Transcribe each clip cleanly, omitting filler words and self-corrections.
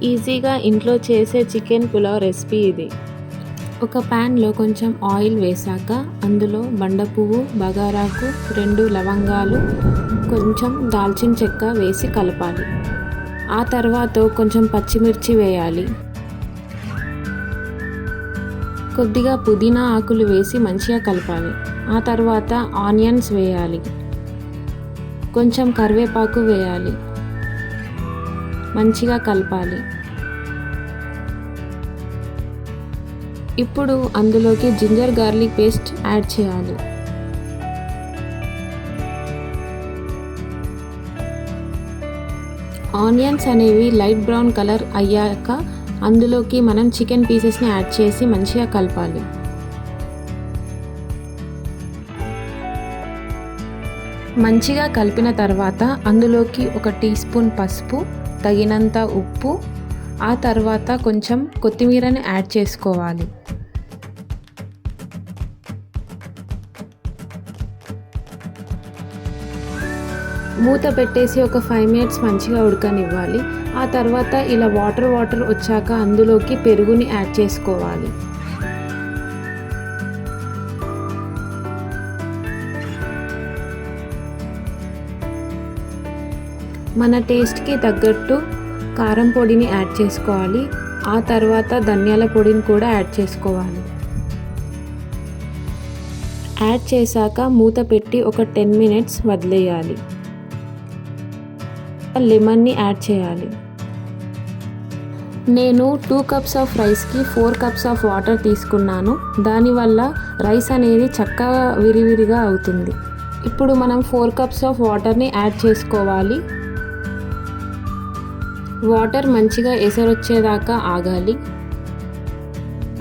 ఈజీగా ఇంట్లో చేసే చికెన్ పులావ్ రెసిపీ ఇది. ఒక ప్యాన్లో కొంచెం ఆయిల్ వేసాక అందులో బండ పువ్వు, బగారాకు, 2 లవంగాలు, కొంచెం దాల్చిన చెక్క వేసి కలపాలి. ఆ తర్వాత కొంచెం పచ్చిమిర్చి వేయాలి. కొద్దిగా పుదీనా ఆకులు వేసి మంచిగా కలపాలి. ఆ తర్వాత ఆనియన్స్ వేయాలి. కొంచెం కరివేపాకు వేయాలి. మంచిగా కలపాలి. ఇప్పుడు అందులోకి జింజర్ గార్లిక్ పేస్ట్ యాడ్ చేయాలి. ఆనియన్స్ అనేవి లైట్ బ్రౌన్ కలర్ అయ్యాక అందులోకి మనం చికెన్ పీసెస్ని యాడ్ చేసి మంచిగా కలపాలి. మంచిగా కలిపిన తర్వాత అందులోకి 1 టీ స్పూన్ పసుపు, తగినంత ఉప్పు, ఆ తర్వాత కొంచెం కొత్తిమీరని యాడ్ చేసుకోవాలి. మూత పెట్టేసి ఒక 5 మినిట్స్ మంచిగా ఉడకనివ్వాలి. ఆ తర్వాత ఇలా వాటర్ వచ్చాక అందులోకి పెరుగుని యాడ్ చేసుకోవాలి. మన టేస్ట్కి తగ్గట్టు కారం పొడిని యాడ్ చేసుకోవాలి. ఆ తర్వాత ధనియాల పొడిని కూడా యాడ్ చేసుకోవాలి. యాడ్ చేశాక మూత పెట్టి ఒక 10 మినిట్స్ వదిలేయాలి. లెమన్ని యాడ్ చేయాలి. నేను 2 కప్స్ ఆఫ్ రైస్కి 4 కప్స్ ఆఫ్ వాటర్ తీసుకున్నాను. దానివల్ల రైస్ అనేది చక్కగా విరివిరిగా అవుతుంది. ఇప్పుడు మనం 4 కప్స్ ఆఫ్ వాటర్ని యాడ్ చేసుకోవాలి. వాటర్ మంచిగా ఎసరొచ్చేదాకా ఆగాలి.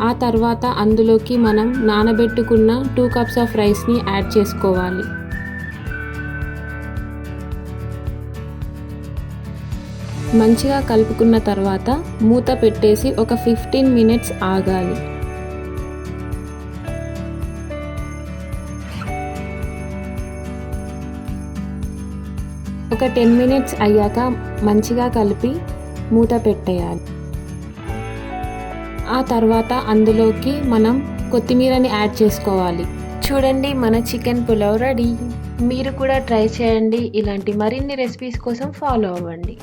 ఆ తర్వాత అందులోకి మనం నానబెట్టుకున్న 2 కప్స్ ఆఫ్ రైస్ని యాడ్ చేసుకోవాలి. మంచిగా కలుపుకున్న తర్వాత మూత పెట్టేసి ఒక 15 మినిట్స్ ఆగాలి. ఒక 10 మినిట్స్ అయ్యాక మంచిగా కలిపి మూత పెట్టేయాలి. ఆ తర్వాత అందులోకి మనం కొత్తిమీరని యాడ్ చేసుకోవాలి. చూడండి, మన చికెన్ పులావ్ రెడీ. మీరు కూడా ట్రై చేయండి. ఇలాంటి మరిన్ని రెసిపీస్ కోసం ఫాలో అవ్వండి.